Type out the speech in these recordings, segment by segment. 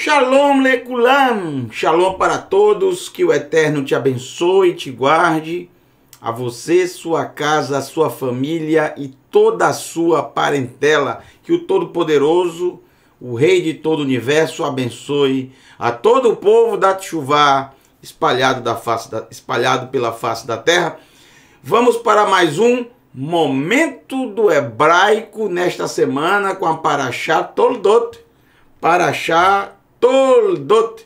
Shalom Lekulam, Shalom para todos, que o Eterno te abençoe e te guarde, a você, sua casa, sua família e toda a sua parentela, que o Todo-Poderoso, o Rei de todo o Universo, abençoe a todo o povo da Teshuvá, espalhado pela face da terra. Vamos para mais um Momento do Hebraico nesta semana com a Parashá Toldot. Parashá Toldot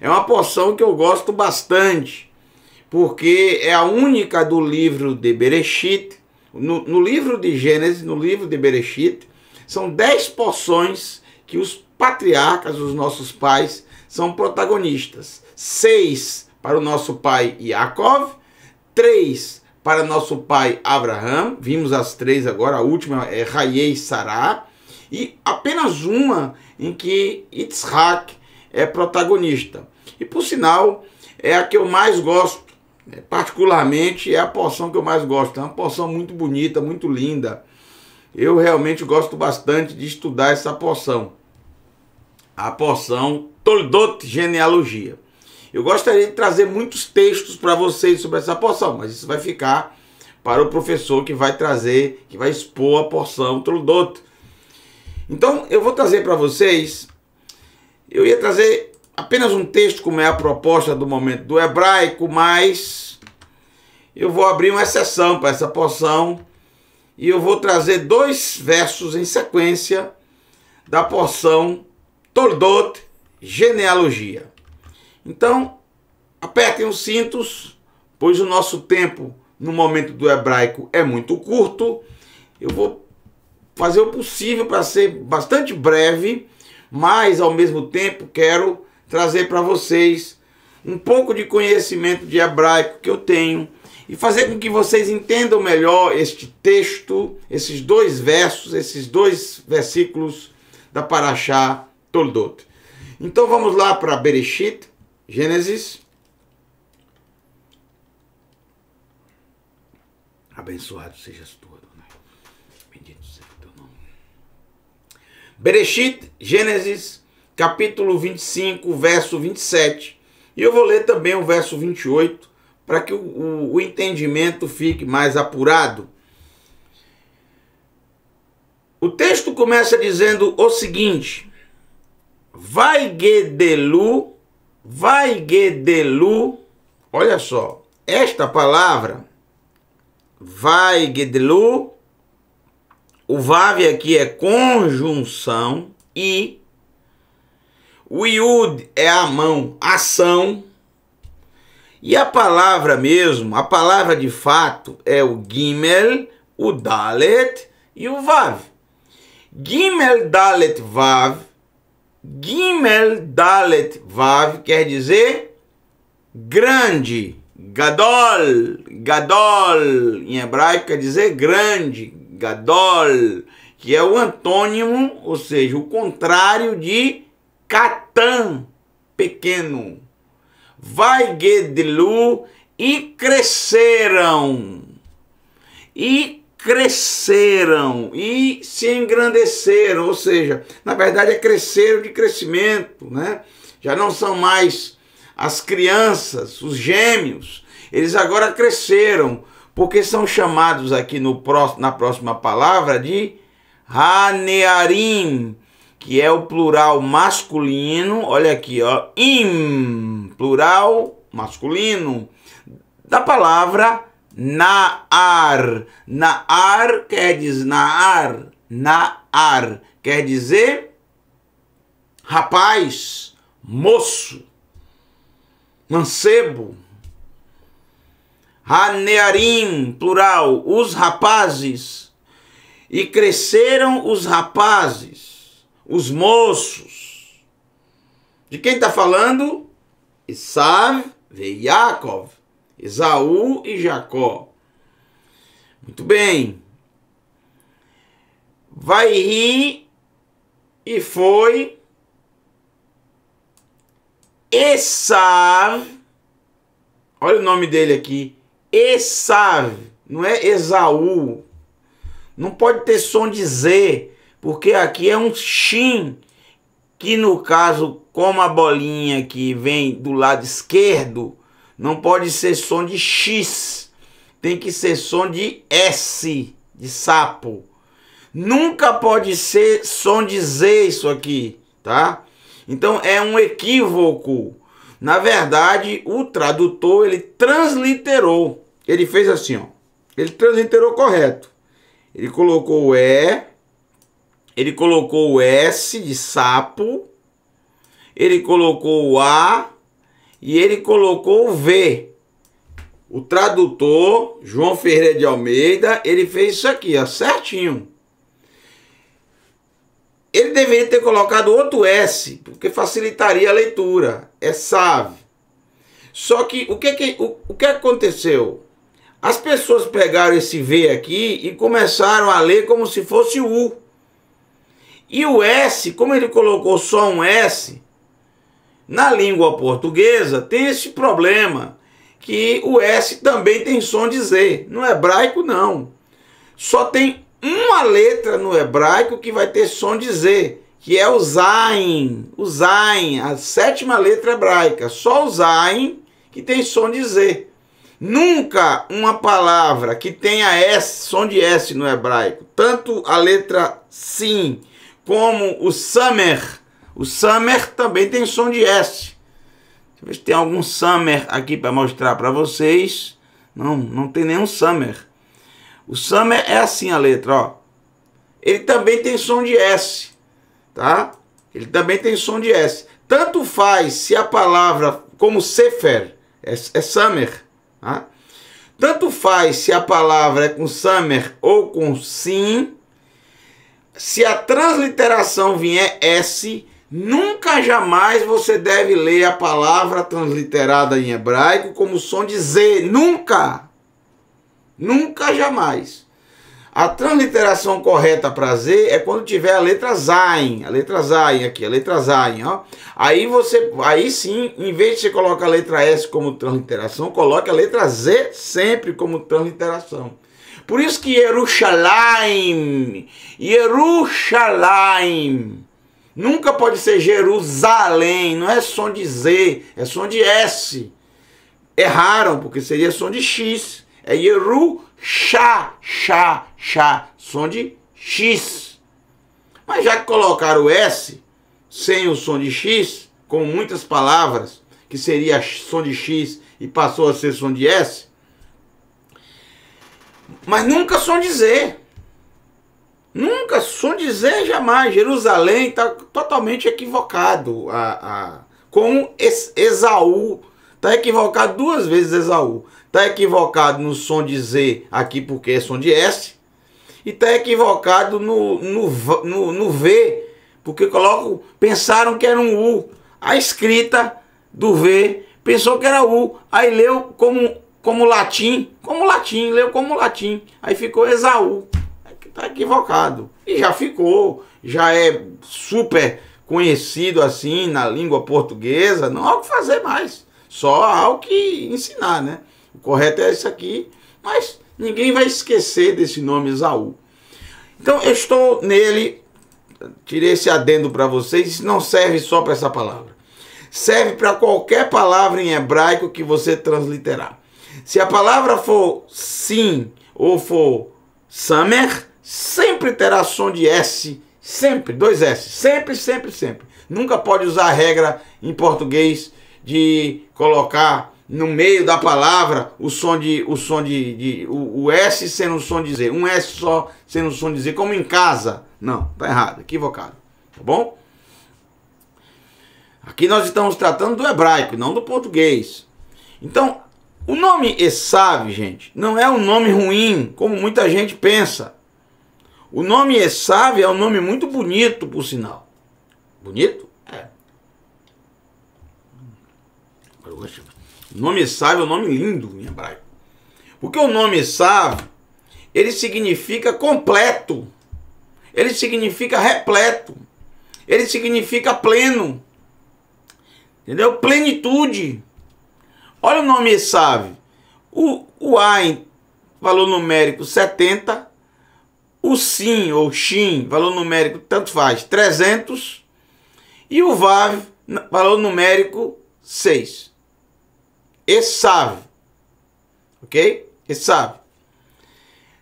é uma porção que eu gosto bastante, porque é a única do livro de Bereshit. No livro de Gênesis, no livro de Bereshit, são 10 porções que os patriarcas, os nossos pais, são protagonistas. 6 para o nosso pai Yaakov, 3 para nosso pai Abraham, vimos as 3 agora, a última é Hayei Sará, e apenas uma em que Yitzhak é protagonista. E por sinal, é a que eu mais gosto, particularmente é a porção que eu mais gosto. É uma porção muito bonita, muito linda. Eu realmente gosto bastante de estudar essa porção. A porção Toldot, genealogia. Eu gostaria de trazer muitos textos para vocês sobre essa porção, mas isso vai ficar para o professor que vai trazer, que vai expor a porção Toldot. Então, eu vou trazer para vocês, eu ia trazer apenas um texto, como é a proposta do momento do hebraico, mas eu vou abrir uma exceção para essa porção e eu vou trazer 2 versos em sequência da porção Toldot, genealogia. Então, apertem os cintos, pois o nosso tempo no momento do hebraico é muito curto. Eu vou fazer o possível para ser bastante breve, mas ao mesmo tempo quero trazer para vocês um pouco de conhecimento de hebraico que eu tenho e fazer com que vocês entendam melhor este texto, esses 2 versos, esses 2 versículos da Parashá Toldot. Então vamos lá para Bereshit, Gênesis. Abençoado sejas tu, Adonai. Bendito seja o teu nome. Bereshit, Gênesis, capítulo 25, verso 27. E eu vou ler também o verso 28, para que o entendimento fique mais apurado. O texto começa dizendo o seguinte: Vai gedelu, olha só, esta palavra, vai gedelu, o vav aqui é conjunção e o iud é a mão, ação. E a palavra mesmo, a palavra de fato é o gimel, o dalet e o vav. Gimel, dalet, vav. Gimel, dalet, vav quer dizer grande, gadol, gadol. Em hebraico quer dizer grande, gadol, que é o antônimo, ou seja, o contrário de katan, pequeno. Vai gedelu, e cresceram, e se engrandeceram, ou seja, na verdade é cresceram de crescimento, né? Já não são mais as crianças, os gêmeos, eles agora cresceram, porque são chamados aqui na próxima palavra de Hanearim, que é o plural masculino, olha aqui, ó, plural masculino, da palavra Naar. Naar quer dizer rapaz, moço, mancebo. Hanearim, plural, os rapazes. E cresceram os rapazes, os moços. De quem está falando? Esav e Yaakov, Esaú e Jacó. Muito bem. Vai rir e foi Esav. Olha o nome dele aqui. Esav, não é Esaú. Não pode ter som de Z, porque aqui é um shin, que no caso como a bolinha que vem do lado esquerdo, não pode ser som de X. Tem que ser som de S, de sapo. Nunca pode ser som de Z isso aqui, tá? Então é um equívoco. Na verdade, o tradutor, ele transliterou. Ele fez assim, ó. Ele transliterou correto. Ele colocou o E, ele colocou o S de sapo, ele colocou o A e ele colocou o V. O tradutor, João Ferreira de Almeida, ele fez isso aqui, ó, certinho. Ele deveria ter colocado outro S, porque facilitaria a leitura. É SAV. Só que o que aconteceu? As pessoas pegaram esse V aqui e começaram a ler como se fosse U. E o S, como ele colocou só um S, na língua portuguesa tem esse problema, que o S também tem som de Z. No hebraico não. Só tem uma letra no hebraico que vai ter som de Z, que é o Zain. O Zain, a 7ª letra hebraica. Só o Zain que tem som de Z. Nunca uma palavra que tenha S, som de S no hebraico, tanto a letra Sim como o Samer. O Samer também tem som de S. Deixa eu ver se tem algum Samer aqui para mostrar para vocês. Não tem nenhum Samer. O Samer é assim a letra, ó. Ele também tem som de S, tá? Ele também tem som de S. Tanto faz se a palavra, como Sefer, é Samer, tá? Tanto faz se a palavra é com Samer ou com Sim. Se a transliteração vier S, nunca jamais você deve ler a palavra transliterada em hebraico como som de Z. Nunca! Nunca, jamais. A transliteração correta para Z é quando tiver a letra Zain. A letra Zain aqui, a letra Zain, ó. Aí sim, em vez de você colocar a letra S como transliteração, coloque a letra Z sempre como transliteração. Por isso que Yerushalayim, nunca pode ser Jerusalém, não é som de Z, é som de S. Erraram, porque seria som de X. É som de X. Mas já que colocaram o S sem o som de X, com muitas palavras, que seria som de X e passou a ser som de S, mas nunca som de Z. Nunca, som de Z jamais. Jerusalém está totalmente equivocado. Com Esaú. Está equivocado 2 vezes Esaú. Está equivocado no som de Z aqui porque é som de S. E está equivocado no V. Porque pensaram que era um U. A escrita do V pensou que era U. Aí leu como latim. Leu como latim. Aí ficou Esaú. Está equivocado. E já ficou. Já é super conhecido assim na língua portuguesa. Não há o que fazer mais. Só há o que ensinar, né? O correto é isso aqui. Mas ninguém vai esquecer desse nome Esaú. Então eu estou nele. Tirei esse adendo para vocês. Isso não serve só para essa palavra. Serve para qualquer palavra em hebraico que você transliterar. Se a palavra for sim ou for samer, sempre terá som de S, sempre, 2 S, sempre. Nunca pode usar a regra em português de colocar no meio da palavra o S sendo o som de Z, um S só sendo o som de Z, como em casa. Não, tá errado, equivocado, tá bom? Aqui nós estamos tratando do hebraico, não do português. Então, o nome Esav, gente, não é um nome ruim, como muita gente pensa. O nome Esav é um nome muito bonito, por sinal. Bonito? É. O nome Esav é um nome lindo em hebraico. Porque o nome Esav, ele significa completo. Ele significa repleto. Ele significa pleno. Entendeu? Plenitude. Olha o nome Esav. O Ain, valor numérico 70. O Sim ou Shin, valor numérico, tanto faz, 300. E o Vav, valor numérico 6. Esav, ok? Esav.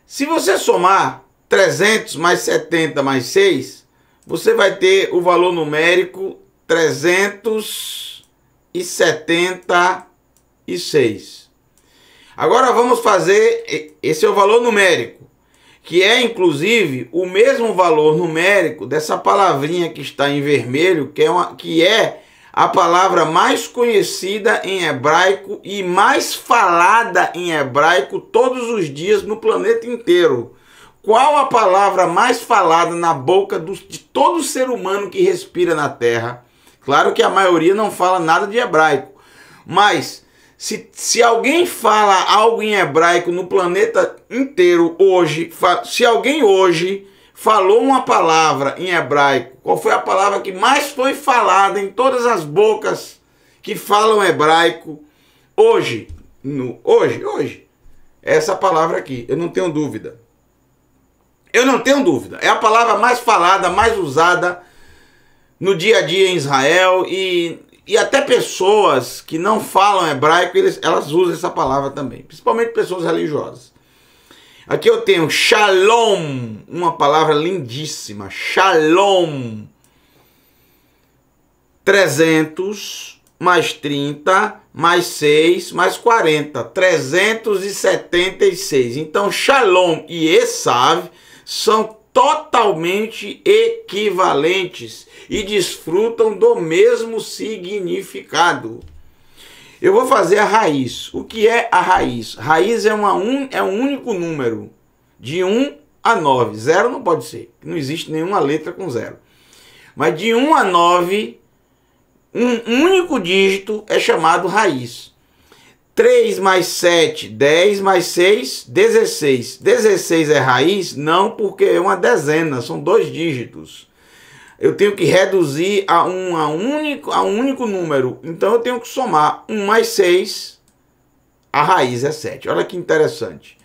Se você somar 300 mais 70 mais 6, você vai ter o valor numérico 376. Agora vamos fazer, esse é o valor numérico, que é inclusive o mesmo valor numérico dessa palavrinha que está em vermelho, que é a palavra mais conhecida em hebraico e mais falada em hebraico todos os dias no planeta inteiro. Qual a palavra mais falada na boca de todo ser humano que respira na Terra? Claro que a maioria não fala nada de hebraico, mas se alguém fala algo em hebraico no planeta inteiro hoje, se alguém hoje falou uma palavra em hebraico, qual foi a palavra que mais foi falada em todas as bocas que falam hebraico hoje? Hoje. Essa palavra aqui, eu não tenho dúvida. Eu não tenho dúvida. É a palavra mais falada, mais usada no dia a dia em Israel, e até pessoas que não falam hebraico, elas usam essa palavra também, principalmente pessoas religiosas. Aqui eu tenho shalom, uma palavra lindíssima, shalom. 300 mais 30 mais 6 mais 40, 376. Então shalom e esav são totalmente equivalentes e desfrutam do mesmo significado. Eu vou fazer a raiz. O que é a raiz? Raiz é um único número, de 1 a 9. 0 não pode ser, não existe nenhuma letra com 0. Mas de 1 a 9, um único dígito é chamado raiz. 3 mais 7, 10 mais 6, 16. 16 é raiz? Não, porque é uma dezena, são 2 dígitos. Eu tenho que reduzir a um único número. Então eu tenho que somar 1 mais 6, a raiz é 7. Olha que interessante.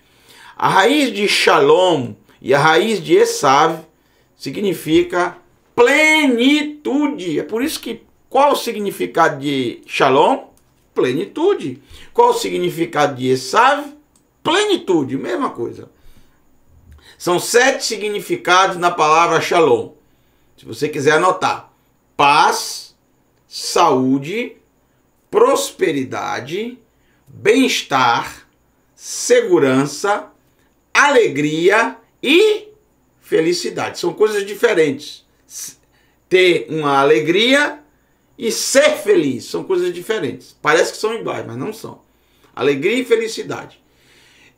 A raiz de shalom e a raiz de esav significa plenitude. É por isso que qual o significado de shalom? Plenitude. Qual o significado de esav? Plenitude, mesma coisa. São 7 significados na palavra shalom. Se você quiser anotar: paz, saúde, prosperidade, bem-estar, segurança, alegria e felicidade. São coisas diferentes. Ter uma alegria e ser feliz são coisas diferentes. Parece que são iguais, mas não são. Alegria e felicidade.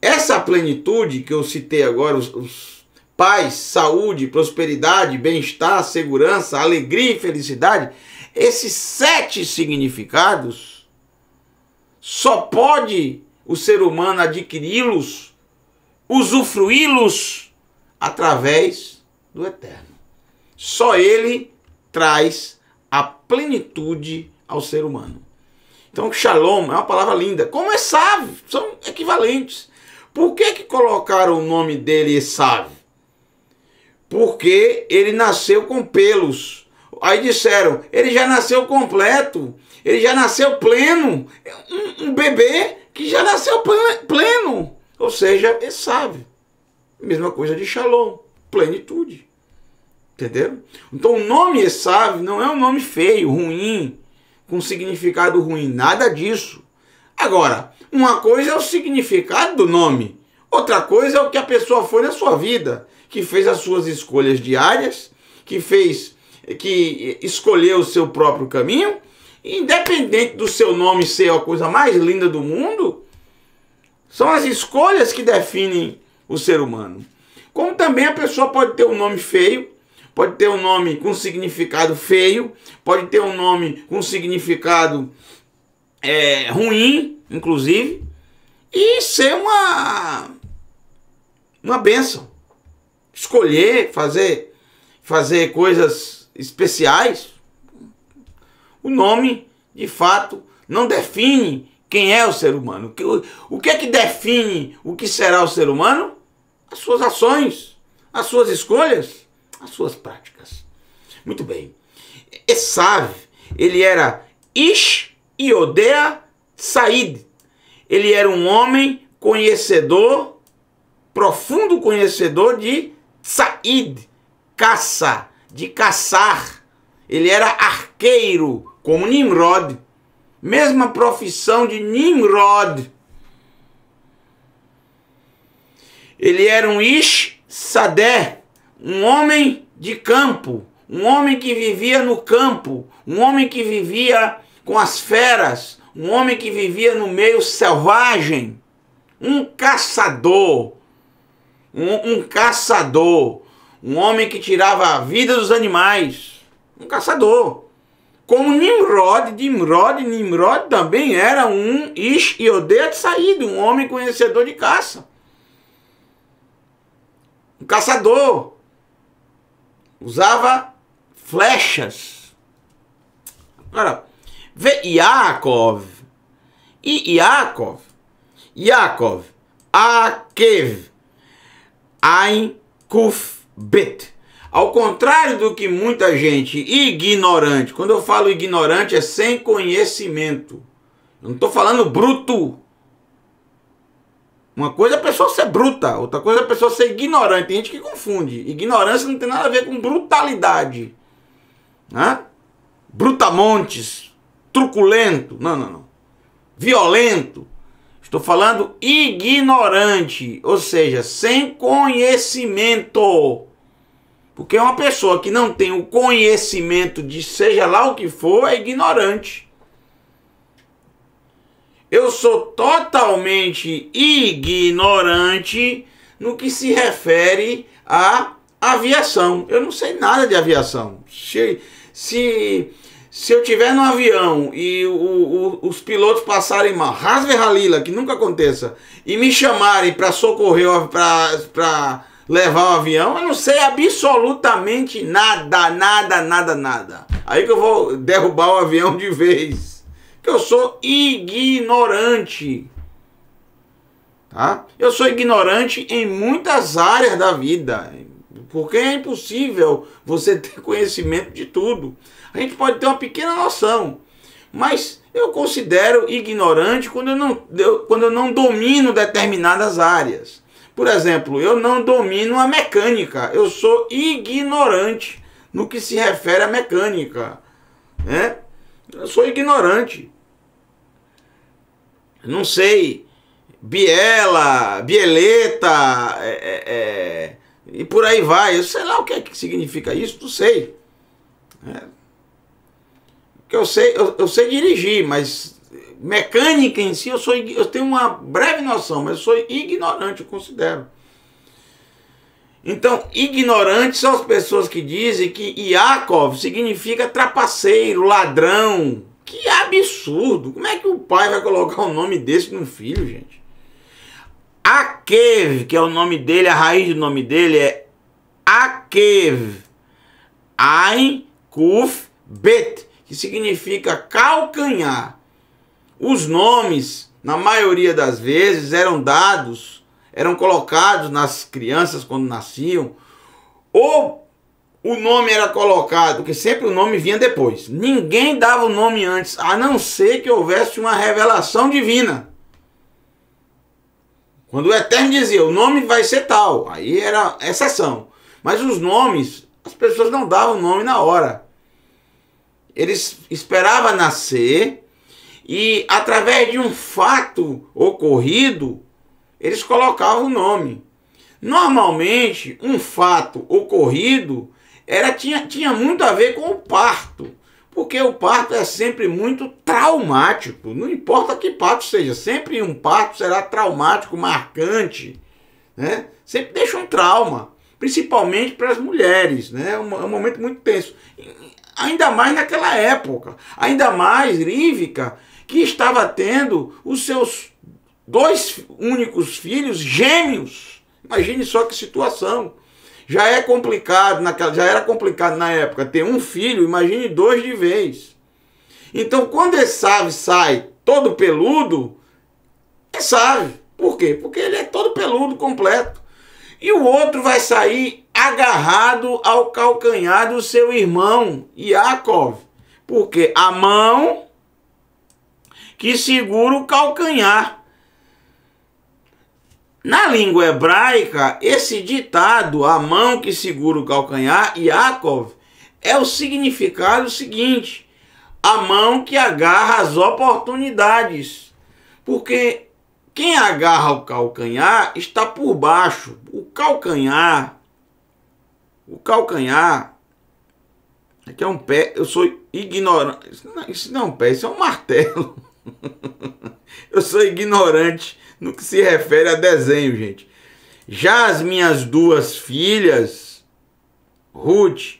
Essa plenitude que eu citei agora, os paz, saúde, prosperidade, bem-estar, segurança, alegria e felicidade, esses 7 significados, só pode o ser humano adquiri-los, usufruí-los através do Eterno. Só Ele traz a plenitude ao ser humano. Então, shalom é uma palavra linda. Como esav, são equivalentes. Por que colocaram o nome dele esav? Porque ele nasceu com pelos. Aí disseram, ele já nasceu completo, ele já nasceu pleno, um bebê que já nasceu pleno. Ou seja, esav. Mesma coisa de shalom, plenitude. Entenderam? Então o nome esav não é um nome feio, ruim, com significado ruim, nada disso. Agora, uma coisa é o significado do nome, outra coisa é o que a pessoa foi na sua vida, que fez as suas escolhas diárias, que escolheu o seu próprio caminho, independente do seu nome ser a coisa mais linda do mundo, são as escolhas que definem o ser humano. Como também a pessoa pode ter um nome feio, pode ter um nome com significado feio, pode ter um nome com significado ruim, inclusive, e ser uma bênção. Escolher, fazer coisas especiais. O nome, de fato, não define quem é o ser humano. O que é que define o que será o ser humano? As suas ações, as suas escolhas, as suas práticas. Muito bem. Esav, Ele era Ish Yodea Said. Ele era um homem conhecedor, profundo conhecedor de Said, caça, de caçar. Ele era arqueiro, como Nimrod. Mesma profissão de Nimrod. Ele era um Ish Sadeh, um homem de campo, um homem que vivia no campo, um homem que vivia com as feras, um homem que vivia no meio selvagem, um caçador, um caçador, um homem que tirava a vida dos animais, um caçador. Como Nimrod também era um Ish Yodea Said, um homem conhecedor de caça. Um caçador. Usava flechas. Agora, vê Yaakov. E Yaakov, Akev, Ain, Kuf, Bet. Ao contrário do que muita gente ignorante, quando eu falo ignorante é sem conhecimento. Eu não estou falando bruto. Uma coisa é a pessoa ser bruta, outra coisa é a pessoa ser ignorante. Tem gente que confunde. Ignorância não tem nada a ver com brutalidade. Né? Brutamontes, truculento. Não. Violento. Estou falando ignorante, ou seja, sem conhecimento. Porque uma pessoa que não tem o conhecimento de seja lá o que for, é ignorante. Eu sou totalmente ignorante no que se refere à aviação. Eu não sei nada de aviação. Se eu estiver no avião e os pilotos passarem mal, Hasve Halila, que nunca aconteça, e me chamarem para socorrer, para levar o avião, eu não sei absolutamente nada. Aí que eu vou derrubar o avião de vez. Que eu sou ignorante. Tá? Eu sou ignorante em muitas áreas da vida. Porque é impossível você ter conhecimento de tudo. A gente pode ter uma pequena noção. Mas eu considero ignorante quando eu não domino determinadas áreas. Por exemplo, eu não domino a mecânica. Eu sou ignorante no que se refere à mecânica. Né? Eu sou ignorante. Não sei. Bieleta, e por aí vai. Eu sei lá o que é que significa isso, não sei. Eu sei dirigir, mas mecânica em si eu tenho uma breve noção, mas eu sou ignorante, eu considero. Então, ignorantes são as pessoas que dizem que Yaakov significa trapaceiro, ladrão. Que absurdo! Como é que o pai vai colocar um nome desse no filho, gente? Akev, que é o nome dele, a raiz do nome dele é Akev. Ain, Kuf, Bet, que significa calcanhar. Os nomes, na maioria das vezes, eram colocados nas crianças quando nasciam, ou o nome era colocado, porque sempre o nome vinha depois. Ninguém dava o nome antes, a não ser que houvesse uma revelação divina. Quando o Eterno dizia, o nome vai ser tal, aí era exceção. Mas os nomes, as pessoas não davam o nome na hora. Eles esperavam nascer e, através de um fato ocorrido, eles colocavam o nome. Normalmente, um fato ocorrido tinha muito a ver com o parto, porque o parto é sempre muito traumático, não importa que parto seja, sempre um parto será traumático, marcante, né? Sempre deixa um trauma, principalmente para as mulheres, né? É um momento muito tenso, ainda mais naquela época, ainda mais Rivka, que estava tendo os seus 2 únicos filhos gêmeos. Imagine só que situação. Já era complicado na época ter um filho, imagine 2 de vez. Então, quando esse ave sai todo peludo, é ave. Por quê? Porque ele é todo peludo, completo. E o outro vai sair agarrado ao calcanhar do seu irmão, Yaakov. Porque a mão que segura o calcanhar. Na língua hebraica, esse ditado, a mão que segura o calcanhar, Yaakov, é o significado seguinte: a mão que agarra as oportunidades. Porque quem agarra o calcanhar está por baixo. O calcanhar, aqui é um pé, eu sou ignorante. Isso não é um pé, isso é um martelo. Eu sou ignorante no que se refere a desenho, gente. Já as minhas duas filhas, Ruth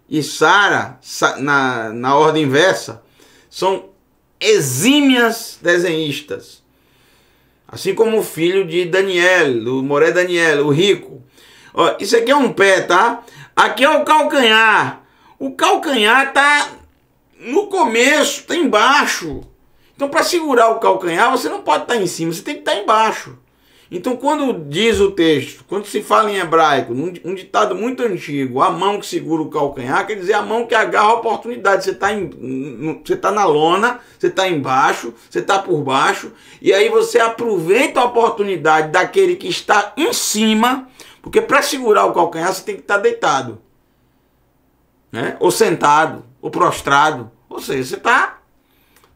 e Sara, na ordem inversa, são exímias desenhistas. Assim como o filho de Daniel, do Moré Daniel, o rico. Ó, isso aqui é um pé, tá? Aqui é o calcanhar. O calcanhar tá no começo, tá embaixo. Então, para segurar o calcanhar, você não pode estar em cima, você tem que estar embaixo. Então, quando diz o texto, quando se fala em hebraico, um ditado muito antigo, a mão que segura o calcanhar, quer dizer a mão que agarra a oportunidade. Você está na lona, você está embaixo, você está por baixo, e aí você aproveita a oportunidade daquele que está em cima, porque para segurar o calcanhar, você tem que estar deitado, né? Ou sentado, ou prostrado, ou seja, você está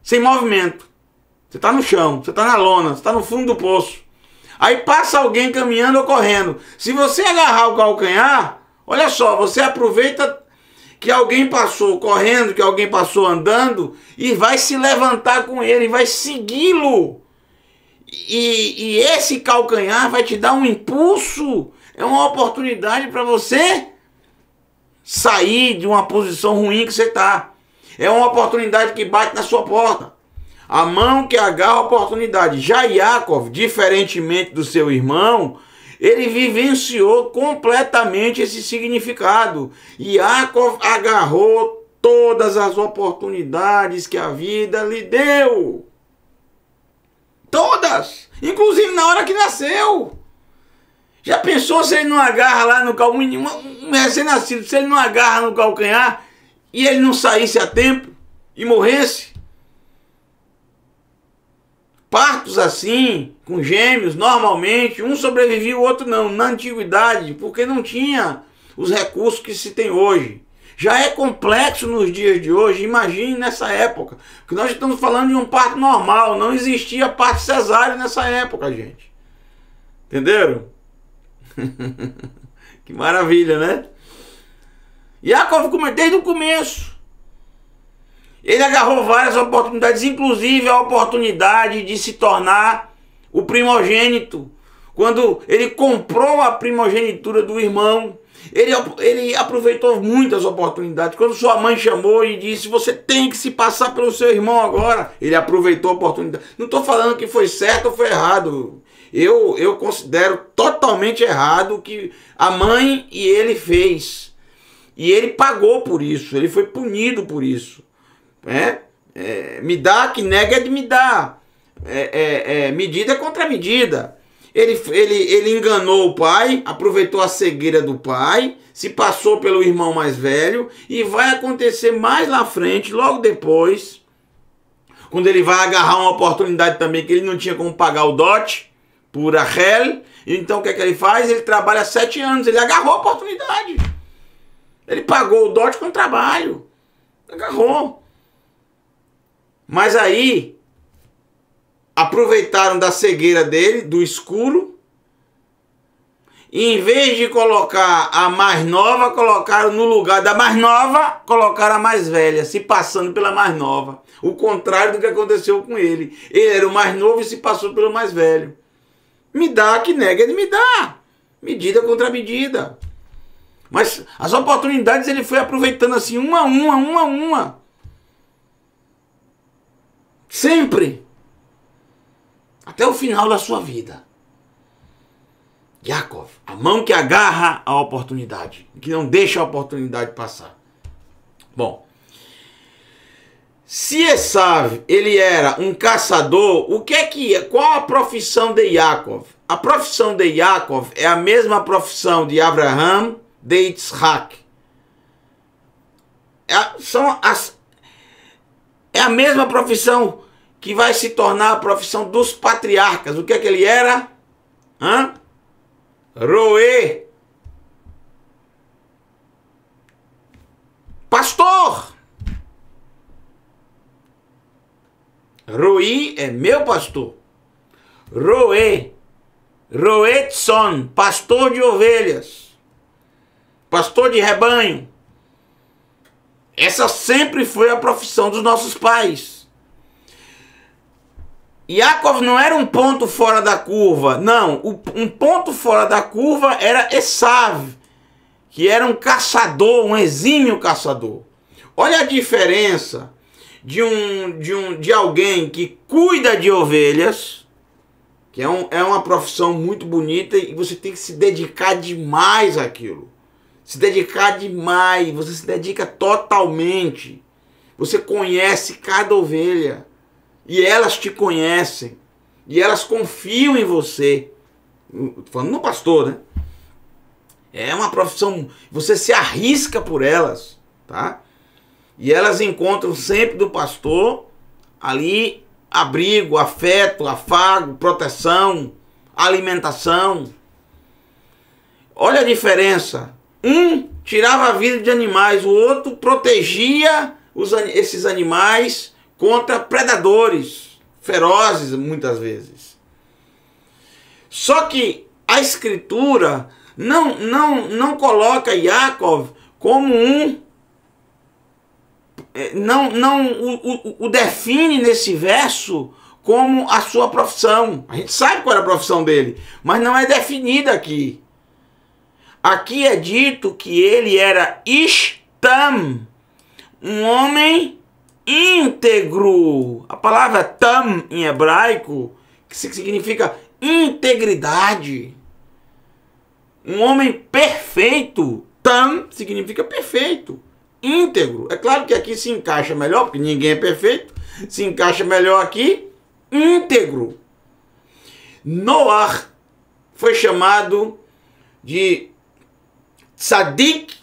sem movimento, você está no chão, você está na lona, você está no fundo do poço. Aí passa alguém caminhando ou correndo. Se você agarrar o calcanhar, olha só, você aproveita que alguém passou correndo, que alguém passou andando, e vai se levantar com ele, vai segui-lo. E esse calcanhar vai te dar um impulso, é uma oportunidade para você sair de uma posição ruim que você está. É uma oportunidade que bate na sua porta. A mão que agarra a oportunidade. Já Yaakov, diferentemente do seu irmão, ele vivenciou completamente esse significado. Yaakov agarrou todas as oportunidades que a vida lhe deu. Todas! Inclusive na hora que nasceu. Já pensou se ele não agarra lá no calcanhar? Um recém-nascido, se ele não agarra no calcanhar e ele não saísse a tempo e morresse? Partos assim, com gêmeos, normalmente, um sobrevivia, o outro não, na antiguidade, porque não tinha os recursos que se tem hoje. Já é complexo nos dias de hoje, imagine nessa época, que nós estamos falando de um parto normal, não existia parto cesáreo nessa época, gente. Entenderam? Que maravilha, né? Yaakov, desde o começo, ele agarrou várias oportunidades, inclusive a oportunidade de se tornar o primogênito. Quando ele comprou a primogenitura do irmão, ele aproveitou muitas oportunidades. Quando sua mãe chamou e disse, você tem que se passar pelo seu irmão agora, ele aproveitou a oportunidade. Não estou falando que foi certo ou foi errado. Eu considero totalmente errado o que a mãe e ele fez. E ele pagou por isso, ele foi punido por isso. Me dá que nega de me dar. Medida contra medida. Ele enganou o pai, aproveitou a cegueira do pai, se passou pelo irmão mais velho, e vai acontecer mais lá frente, logo depois, quando ele vai agarrar uma oportunidade também que ele não tinha como pagar o dote por Rachel. Então o que é que ele faz? Ele trabalha 7 anos, ele agarrou a oportunidade. Ele pagou o dote com trabalho. Agarrou. Mas aí, aproveitaram da cegueira dele, do escuro, e em vez de colocar a mais nova, colocaram no lugar da mais nova, colocaram a mais velha, se passando pela mais nova. O contrário do que aconteceu com ele. Ele era o mais novo e se passou pelo mais velho. Me dá que nega de me dar. Medida contra medida. Mas as oportunidades ele foi aproveitando assim, uma a uma. Sempre. Até o final da sua vida. Yaakov, a mão que agarra a oportunidade, que não deixa a oportunidade passar. Bom, se Esav, ele era um caçador, qual a profissão de Yaakov? A profissão de Yaakov é a mesma profissão de Abraham, de Yitzhak. É a mesma profissão que vai se tornar a profissão dos patriarcas. O que é que ele era? Roê. Pastor. Roí é meu pastor. Roê. Roetson, pastor de ovelhas. Pastor de rebanho. Essa sempre foi a profissão dos nossos pais. Yaakov não era um ponto fora da curva. Não, um ponto fora da curva era Esav, que era um caçador, um exímio caçador. Olha a diferença de alguém que cuida de ovelhas, que é uma profissão muito bonita e você tem que se dedicar demais àquilo. Se dedicar demais, você se dedica totalmente. Você conhece cada ovelha. E elas te conhecem. E elas confiam em você. Tô falando no pastor, né? É uma profissão, você se arrisca por elas, tá? E elas encontram sempre do pastor ali abrigo, afeto, afago, proteção, alimentação. Olha a diferença. Um tirava a vida de animais, o outro protegia esses animais contra predadores ferozes, muitas vezes. Só que a Escritura não coloca Yaakov como o define nesse verso como a sua profissão. A gente sabe qual era a profissão dele, mas não é definida aqui. Aqui é dito que ele era Ishtam, um homem íntegro. A palavra tam em hebraico, que significa integridade. Um homem perfeito. Tam significa perfeito, íntegro. É claro que aqui se encaixa melhor, porque ninguém é perfeito. Se encaixa melhor aqui, íntegro. Noah foi chamado de Tzadik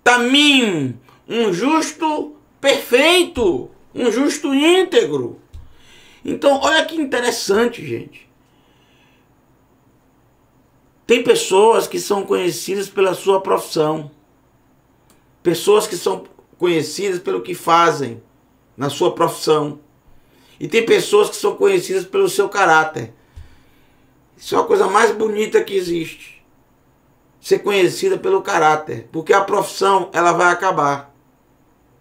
Tamim, um justo perfeito, um justo íntegro. Então, olha que interessante, gente. Tem pessoas que são conhecidas pela sua profissão. Pessoas que são conhecidas pelo que fazem na sua profissão. E tem pessoas que são conhecidas pelo seu caráter. Isso é a coisa mais bonita que existe. Ser conhecida pelo caráter. Porque a profissão, ela vai acabar.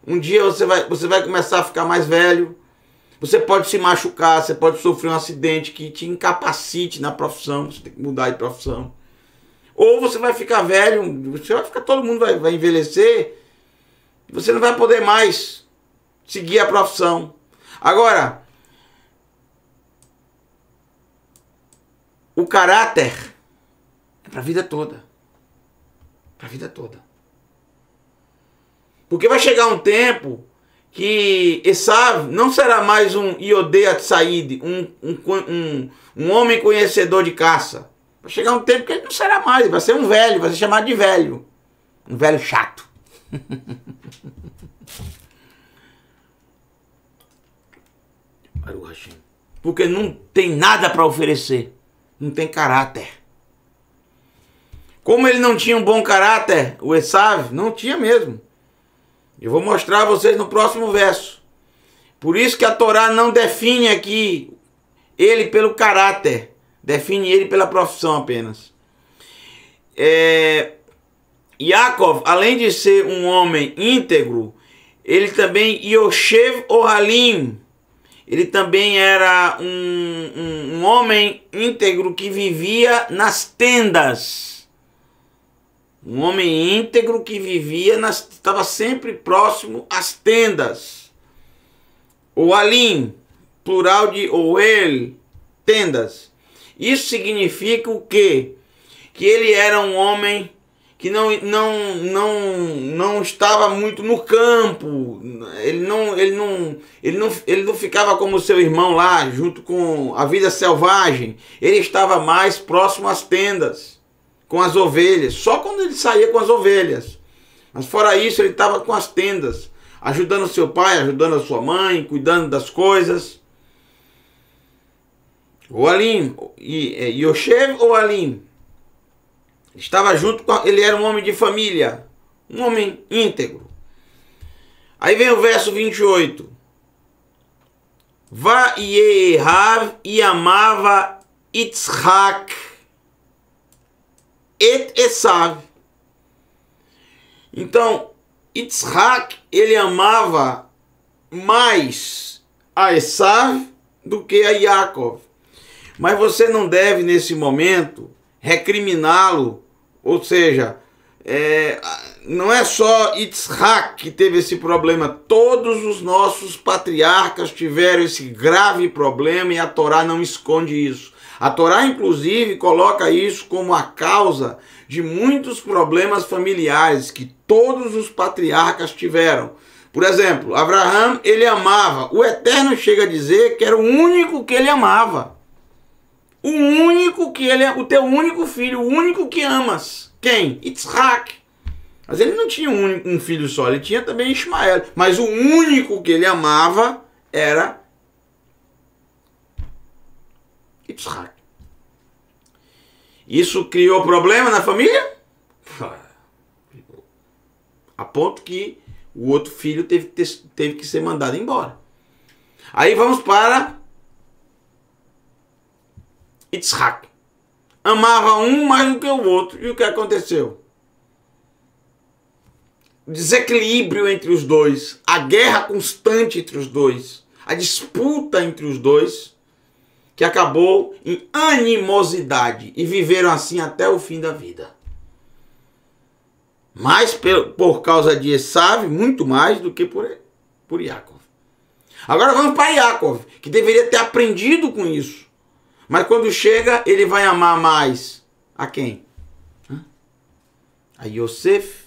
Um dia você vai começar a ficar mais velho. Você pode se machucar, você pode sofrer um acidente que te incapacite na profissão. Você tem que mudar de profissão. Ou você vai ficar velho, todo mundo vai envelhecer. E você não vai poder mais seguir a profissão. Agora, o caráter é para a vida toda. Para a vida toda. Porque vai chegar um tempo que Esav não será mais um Iodei Atsaid, um homem conhecedor de caça. Vai chegar um tempo que ele não será mais, vai ser um velho, vai ser chamado de velho. Um velho chato. Porque não tem nada para oferecer. Não tem caráter. Como ele não tinha um bom caráter, o Esav, não tinha mesmo. Eu vou mostrar a vocês no próximo verso. Por isso que a Torá não define aqui ele pelo caráter. Define ele pela profissão apenas. Yaakov, além de ser um homem íntegro, ele também Yoshev Ohalim. Ele também era um homem íntegro que vivia nas tendas. Um homem íntegro que vivia, estava sempre próximo às tendas. Ohalim, plural de Oel, tendas. Isso significa o quê? Que ele era um homem que não estava muito no campo. Ele não ficava como seu irmão lá, junto com a vida selvagem. Ele estava mais próximo às tendas, com as ovelhas. Só quando ele saía com as ovelhas. Mas fora isso, ele estava com as tendas. ajudando seu pai, ajudando a sua mãe, cuidando das coisas. Olim, Yoshev ou Alim, estava junto com ele, era um homem de família, um homem íntegro. Aí vem o verso 28. Vaiehav, e amava Yitzhak et Esav. Então, Yitzhak, ele amava mais a Esav do que a Yaakov. Mas você não deve, nesse momento, recriminá-lo. Ou seja, não é só Yitzhak que teve esse problema. Todos os nossos patriarcas tiveram esse grave problema e a Torá não esconde isso. A Torá, inclusive, coloca isso como a causa de muitos problemas familiares que todos os patriarcas tiveram. Por exemplo, Abraham, ele amava. O Eterno chega a dizer que era o único que ele amava. O único que ele é, o teu único filho, o único que amas. Quem? Yitzhak. Mas ele não tinha um filho só, ele tinha também Ismael. Mas o único que ele amava era Yitzhak. Isso criou problema na família? A ponto que o outro filho teve que ser mandado embora. Aí vamos para Yitzhak. Amava um mais do que o outro. E o que aconteceu? Desequilíbrio entre os dois. A guerra constante entre os dois. A disputa entre os dois. Que acabou em animosidade. E viveram assim até o fim da vida. Mais por causa de Esav, muito mais do que por Yaakov. Agora vamos para Yaakov, que deveria ter aprendido com isso. Mas quando chega, ele vai amar mais a quem? A Yosef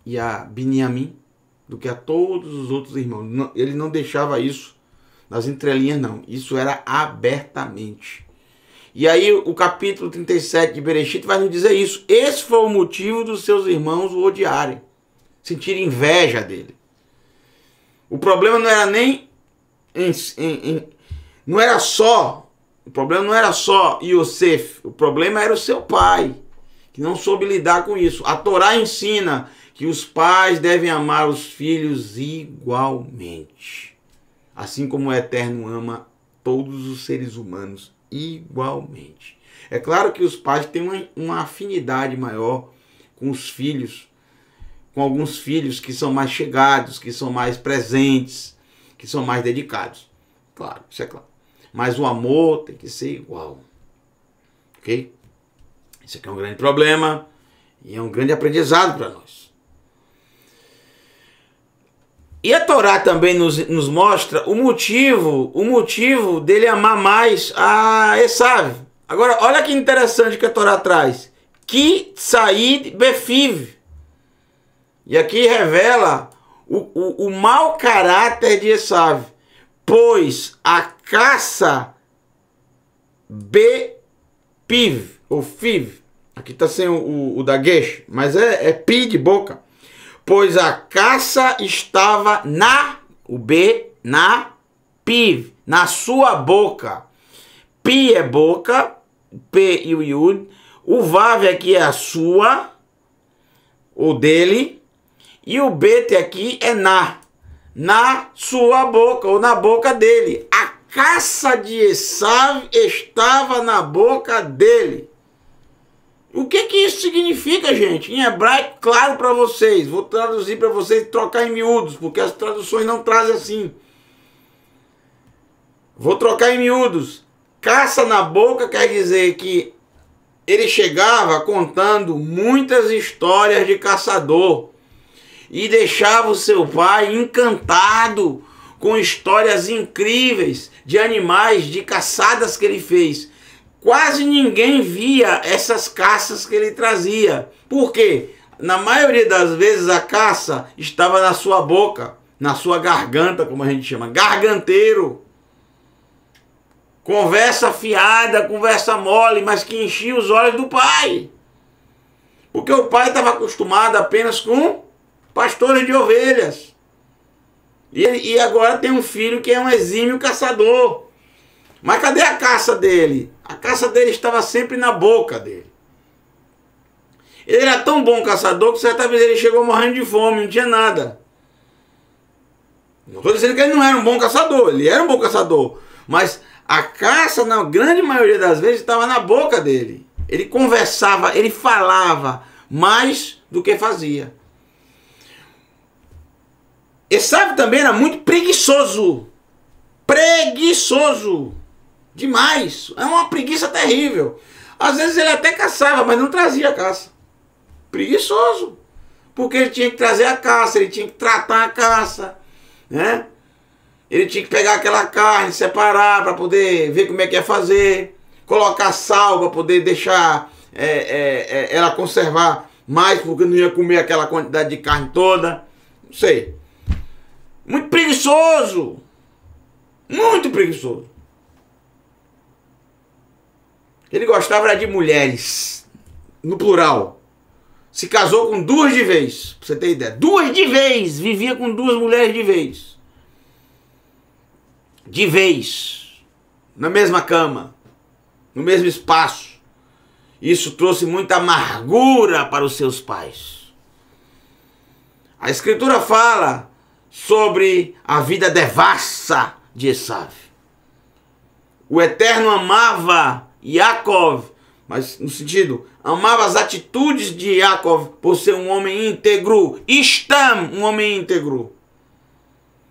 e a Binyamin do que a todos os outros irmãos. Ele não deixava isso nas entrelinhas, não. Isso era abertamente. E aí o capítulo 37 de Bereshit vai nos dizer isso. Esse foi o motivo dos seus irmãos o odiarem. Sentirem inveja dele. O problema não era nem... não era só... O problema não era só Yosef. O problema era o seu pai, que não soube lidar com isso. A Torá ensina que os pais devem amar os filhos igualmente. Assim como o Eterno ama todos os seres humanos igualmente. É claro que os pais têm uma afinidade maior com os filhos, com alguns filhos que são mais chegados, que são mais presentes, que são mais dedicados. Claro, isso é claro. Mas o amor tem que ser igual. Ok? Isso aqui é um grande problema e é um grande aprendizado para nós. E a Torá também nos mostra o motivo dele amar mais a Esav. Agora, olha que interessante que a Torá traz. Ki Tsaid Befiv. E aqui revela o mau caráter de Esav. Pois a caça Bepiv, ou Fiv. Aqui está sem o daguesh, mas é pi de boca. Pois a caça estava o B, na piv, na sua boca. Pi é boca, P e o Yud. O Vav aqui é a sua, o dele. E o Bet aqui é na sua boca, ou na boca dele. A caça de Esav estava na boca dele. O que isso significa, gente? Em hebraico, claro para vocês. Vou traduzir para vocês e trocar em miúdos, porque as traduções não trazem assim. Vou trocar em miúdos. Caça na boca quer dizer que ele chegava contando muitas histórias de caçador e deixava o seu pai encantado com histórias incríveis de animais, de caçadas que ele fez. Quase ninguém via essas caças que ele trazia. Por quê? Na maioria das vezes a caça estava na sua boca, na sua garganta, como a gente chama, garganteiro. Conversa fiada, conversa mole, mas que enchia os olhos do pai. Porque o pai estava acostumado apenas com pastores de ovelhas. E agora tem um filho que é um exímio caçador. Mas cadê a caça dele? A caça dele estava sempre na boca dele. Ele era tão bom caçador que certa vez ele chegou morrendo de fome, não tinha nada. Não estou dizendo que ele não era um bom caçador, ele era um bom caçador. Mas a caça, na grande maioria das vezes, estava na boca dele. Ele conversava, ele falava mais do que fazia. Esaú também era muito preguiçoso. Preguiçoso. Demais. É uma preguiça terrível. Às vezes ele até caçava, mas não trazia a caça. Preguiçoso. Porque ele tinha que trazer a caça, ele tinha que tratar a caça, né? Ele tinha que pegar aquela carne, separar para poder ver como é que ia fazer, colocar sal para poder deixar ela conservar mais, porque não ia comer aquela quantidade de carne toda. Não sei. Muito preguiçoso. Muito preguiçoso. Ele gostava de mulheres, no plural. Se casou com 2 de vez, pra você ter ideia. 2 de vez! Vivia com 2 mulheres de vez. De vez. Na mesma cama. No mesmo espaço. Isso trouxe muita amargura para os seus pais. A Escritura fala sobre a vida devassa de Esaú. O Eterno amava Jacó, mas no sentido, amava as atitudes de Jacó por ser um homem íntegro. Istam, um homem íntegro.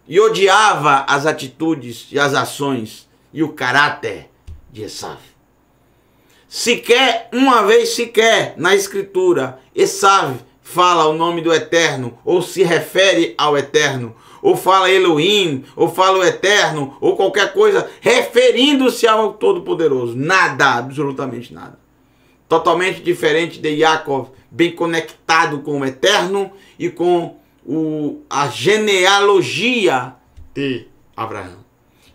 E odiava as atitudes e as ações e o caráter de Esaú. Sequer, uma vez sequer, na Escritura, Esaú fala o nome do Eterno, ou se refere ao Eterno, ou fala Elohim, ou fala o Eterno, ou qualquer coisa referindo-se ao Todo-Poderoso. Nada, absolutamente nada. Totalmente diferente de Jacó, bem conectado com o Eterno e com a genealogia de Abraão.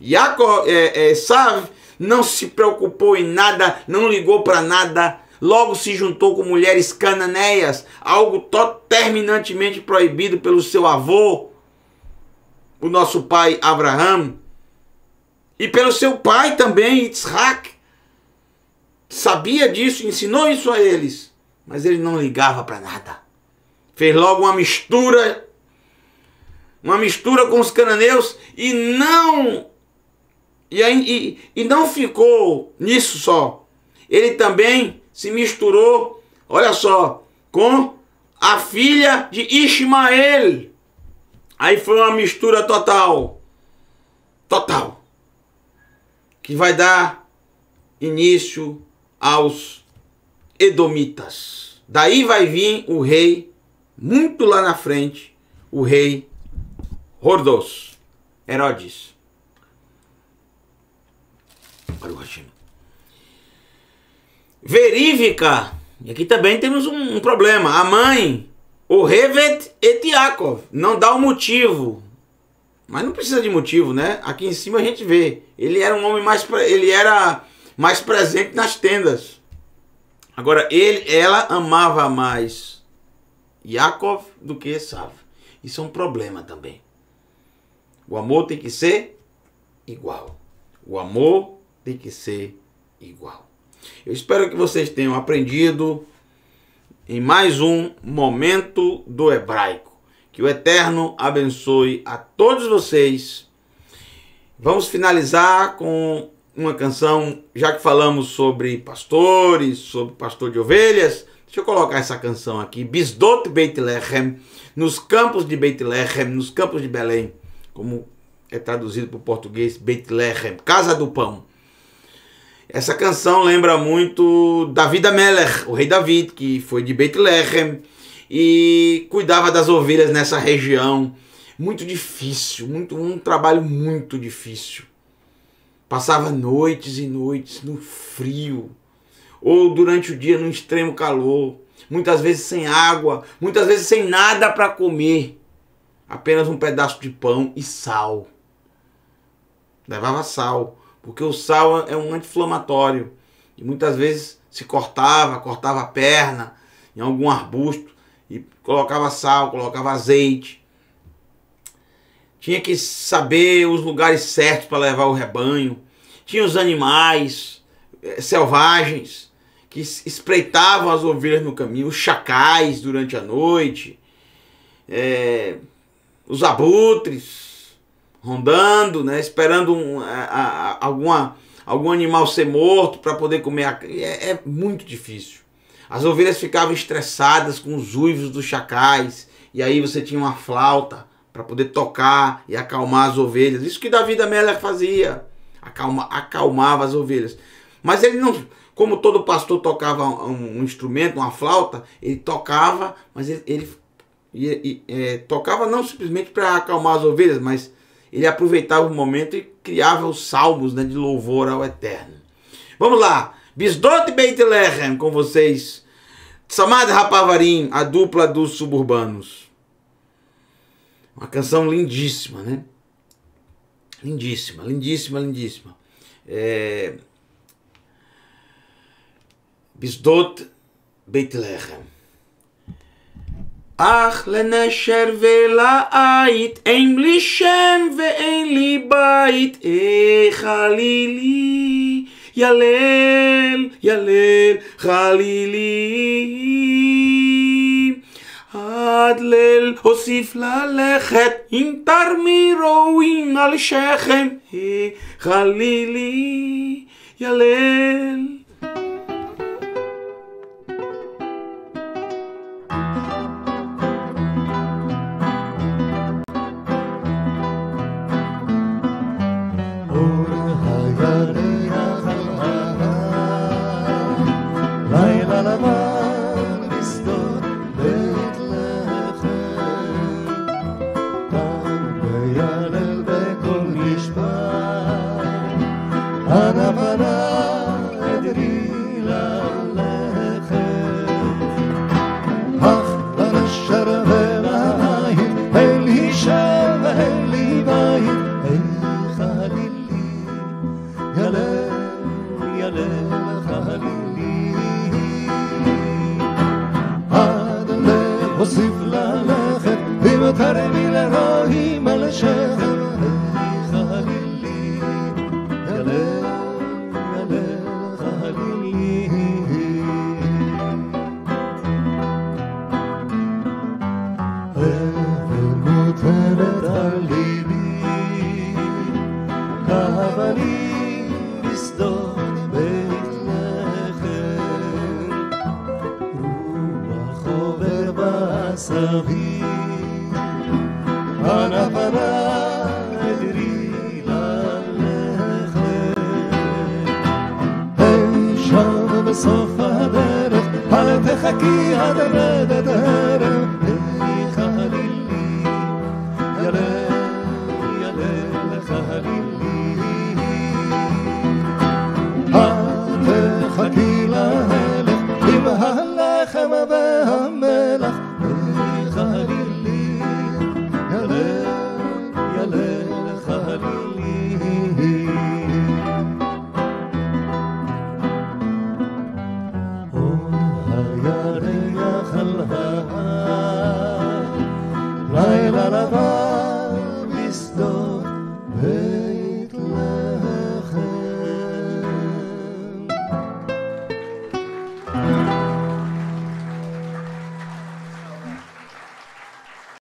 Esaú não se preocupou em nada, não ligou para nada, logo se juntou com mulheres cananeias, algo terminantemente proibido pelo seu avô, o nosso pai Abraão, e pelo seu pai também, Isaac. Sabia disso, ensinou isso a eles, mas ele não ligava para nada. Fez logo uma mistura com os cananeus e não ficou nisso só. Ele também se misturou, olha só, com a filha de Ismael. Aí foi uma mistura total. Total. Que vai dar início aos edomitas. Daí vai vir o rei, muito lá na frente, o rei Herodes. Verífica. E aqui também temos um problema. A mãe, o Revet et Yaakov, não dá o motivo. Mas não precisa de motivo, né? Aqui em cima a gente vê. Ele era um homem ele era mais presente nas tendas. Agora, ela amava mais Yaakov do que Esaú. Isso é um problema também. O amor tem que ser igual. O amor tem que ser igual. Eu espero que vocês tenham aprendido em mais um Momento do Hebraico. Que o Eterno abençoe a todos vocês. Vamos finalizar com uma canção, já que falamos sobre pastores, sobre pastor de ovelhas. Deixa eu colocar essa canção aqui. Bisdot Beit-Lehem, nos campos de Beit-Lehem, nos campos de Belém. Como é traduzido para o português, Beit-Lehem, casa do pão. Essa canção lembra muito David Amelech, o rei David, que foi de Beit-Lehem e cuidava das ovelhas nessa região. Muito difícil, um trabalho muito difícil. Passava noites e noites no frio, ou durante o dia no extremo calor, muitas vezes sem água, muitas vezes sem nada para comer, apenas um pedaço de pão e sal. Levava sal, porque o sal é um anti-inflamatório, e muitas vezes se cortava a perna em algum arbusto, E colocava sal, colocava azeite. Tinha que saber os lugares certos para levar o rebanho. Tinha os animais selvagens que espreitavam as ovelhas no caminho, os chacais durante a noite, os abutres rondando, né, esperando algum animal ser morto para poder comer. É muito difícil. As ovelhas ficavam estressadas com os uivos dos chacais, e aí você tinha uma flauta para poder tocar e acalmar as ovelhas. Isso que Davi da Melech fazia, acalmava as ovelhas. Mas ele não, como todo pastor tocava um instrumento, uma flauta, ele tocava, mas ele tocava não simplesmente para acalmar as ovelhas, mas ele aproveitava o momento e criava os salmos, né, de louvor ao Eterno. Vamos lá, Bisdot Beit Lehem com vocês, Tzamad Rapavarim, a dupla dos suburbanos. Uma canção lindíssima, né? Lindíssima, lindíssima, lindíssima. Bisdot Beit Lehem. Ach לנשר ולעית, אין לי שם ואין לי בית, חלילי, ילל, ילל, חלילי. עד ליל הוסיף ללכת, אם תרמירוין על שכם, חלילי, ילל. הירח על